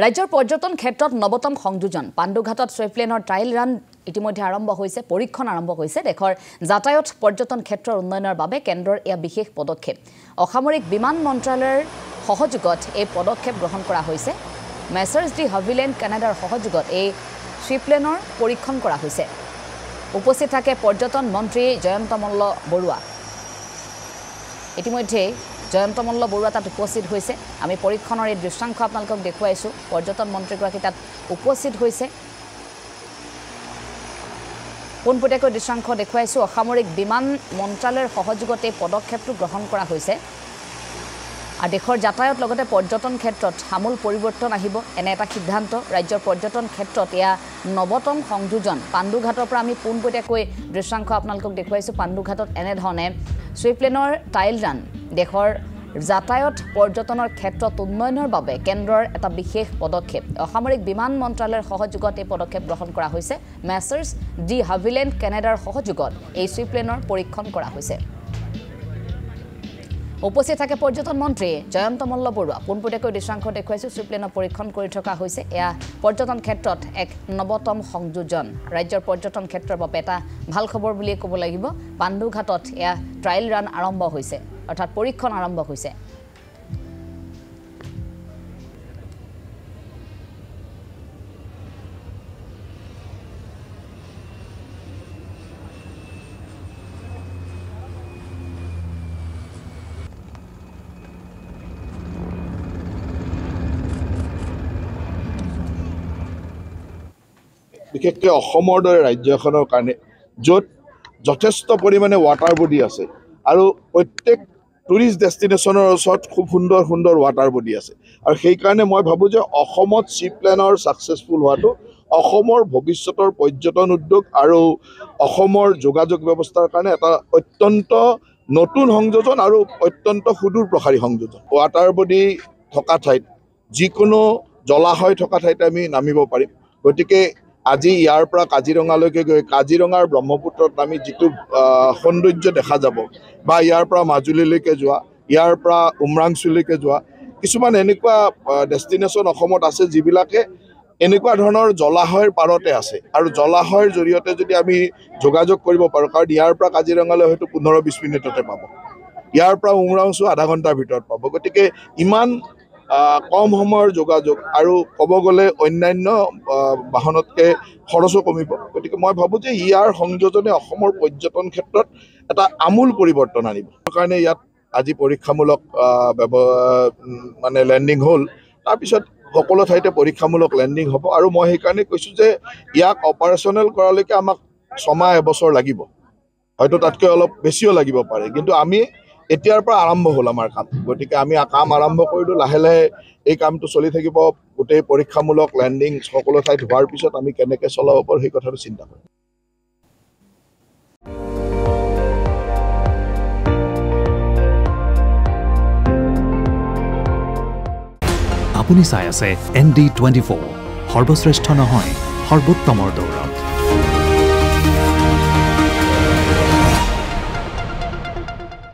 ৰাজ্যৰ পৰ্যটন ক্ষেত্ৰত নৱতম সংযোজন পাণ্ডুঘাটত ছুইফ্টলেনৰ ট্ৰায়েল ৰান ইতিমধ্যে আৰম্ভ হৈছে পৰীক্ষণ আৰম্ভ হৈছে দেশৰ যাতায়াত পৰ্যটন ক্ষেত্ৰৰ উন্নয়নৰ বাবে কেন্দ্ৰৰ এয়া বিশেষ পদক্ষেপ অসামৰিক বিমান মন্ত্ৰালয়ৰ সহযোগত এই পদক্ষেপ গ্ৰহণ কৰা হৈছে মেছাৰ্ছ ডি হাভিলেণ্ড কানাডাৰ সহযোগত এই ছুইফ্টলেনৰ পৰীক্ষণ কৰা হৈছে উপস্থিত থাকে পৰ্যটন মন্ত্ৰী জয়ন্ত মল্ল বৰুৱা ইতিমধ্যে জয়ন্ত মল্ল বৰুৱা তাত উপস্থিত হৈছে আমি পৰীক্ষণৰ এই দৃশ্যাংশ আপোনালোকক দেখুৱাইছো পৰ্যটন মন্ত্ৰীগৰাকী তাত উপস্থিত হৈছে পোনপটীয়াকৈ দৃশ্যাংশ দেখুৱাইছো অসামৰিক বিমান মন্ত্ৰালয়ৰ সহযোগত এই পদক্ষেপটো গ্ৰহণ কৰা হৈছে আৰু দেশৰ যাতায়াত লগতে পৰ্যটন ক্ষেত্ৰত সামূল পৰিৱৰ্তন আহিব এনে এটা সিদ্ধান্ত ৰাজ্যৰ পৰ্যটন ক্ষেত্ৰত এয়া নৱতম সংযোজন পাণ্ডুঘাটৰ পৰা আমি পোনপটীয়াকৈ দৃশ্যাংশ আপোনালোকক দেখুৱাইছো পাণ্ডুঘাটত এনে ধৰণে ছুইফ্টলেনৰ ট্ৰায়েল ৰান দেশৰ যাতায়াত পৰ্যটনৰ ক্ষেত্ৰত উন্নয়নৰ বাবে কেন্দ্ৰৰ এটা বিশেষ পদক্ষেপ অসামৰিক বিমান মন্ত্ৰালয়ৰ সহযোগত এই পদক্ষেপ গ্ৰহণ কৰা হৈছে মেছাৰ্ছ ডি হাভিলেণ্ড কানাডাৰ সহযোগত এই ছুইফ্টলেনৰ পৰীক্ষণ কৰা হৈছে উপস্থিত থাকে পৰ্যটন মন্ত্ৰী জয়ন্ত মল্ল বৰুৱা পোনপটীয়াকৈ দৃশ্যাংশ দেখুৱাইছো ছুইফ্টলেনৰ পৰীক্ষণ কৰি থকা হৈছে এয়া পৰ্যটন ক্ষেত্ৰত এক নৱতম সংযোজন ৰাজ্যৰ পৰ্যটন ক্ষেত্ৰৰ বাবে এটা ভাল খবৰ বুলিয়ে ক'ব লাগিব পাণ্ডুঘাটত এয়া ট্ৰায়েল ৰান আৰম্ভ হৈছে অৰ্থাৎ পৰীক্ষণ আৰম্ভ হৈছে বিশেষকৈ অসমৰ দৰে ৰাজ্য এখনৰ কাৰণে য'ত যথেষ্ট পৰিমাণে ৱাটাৰ বডি আছে আৰু প্ৰত্যেক টুৰিষ্ট ডেষ্টিনেশ্যনৰ ওচৰত খুব সুন্দৰ সুন্দৰ ৱাটাৰ বডি আছে আৰু সেইকাৰণে মই ভাবোঁ যে অসমত ছুইফ্টলেনৰ ছাকচেছফুল হোৱাটো অসমৰ ভৱিষ্যতৰ পৰ্যটন উদ্যোগ আৰু অসমৰ যোগাযোগ ব্যৱস্থাৰ কাৰণে এটা অত্যন্ত নতুন সংযোজন আৰু অত্যন্ত সুদূৰ প্ৰসাৰী সংযোজন ৱাটাৰ বডি থকা ঠাইত যিকোনো জলাশয় থকা ঠাইত আমি নামিব পাৰিম গতিকে আজি ইয়াৰ পৰা কাজিৰঙালৈকে গৈ কাজিৰঙাৰ ব্ৰহ্মপুত্ৰত নামি যিটো সৌন্দৰ্য দেখা যাব বা ইয়াৰ পৰা মাজুলীলৈকে যোৱা ইয়াৰ পৰা উমৰাংচুলৈকে যোৱা কিছুমান এনেকুৱা ডেষ্টিনেশ্যন অসমত আছে যিবিলাকে এনেকুৱা ধৰণৰ জলাশয়ৰ পাৰতে আছে আৰু জলাশয়ৰ জৰিয়তে যদি আমি যোগাযোগ কৰিব পাৰোঁ কাৰণ ইয়াৰ পৰা কাজিৰঙালৈ হয়তো 15-20 মিনিটতে পাব ইয়াৰ পৰা উমৰাংচু আধা ঘণ্টাৰ ভিতৰত পাব গতিকে ইমান কম সময়ৰ যোগাযোগ আৰু ক'ব গ'লে অন্যান্য বাহনতকৈ খৰচো কমিব গতিকে মই ভাবোঁ যে ইয়াৰ সংযোজনে অসমৰ পৰ্যটন ক্ষেত্ৰত এটা আমূল পৰিৱৰ্তন আনিব কাৰণে ইয়াত আজি পৰীক্ষামূলক মানে লেণ্ডিং হ'ল তাৰপিছত সকলো ঠাইতে পৰীক্ষামূলক লেণ্ডিং হ'ব আৰু মই সেইকাৰণে কৈছোঁ যে ইয়াক অপাৰেশ্যনেল কৰালৈকে আমাক 6 মাহ এবছৰ লাগিব হয়তো তাতকৈ অলপ বেছিও লাগিব পাৰে কিন্তু আমি এতিয়াৰ পৰা আৰম্ভ হ'ল আমাৰ কাম গতিকে আমি কাম আৰম্ভ কৰিলোঁ লাহে লাহে এই কামটো চলি থাকিব গোটেই পৰীক্ষামূলক লেণ্ডিং সকলো ঠাইত হোৱাৰ পিছত আমি কেনেকৈ চলাব পাৰোঁ সেই কথাটো চিন্তা কৰিম আপুনি চাই আছে ND24 সৰ্বশ্ৰেষ্ঠ নহয় সৰ্বোত্তমৰ দৌৰত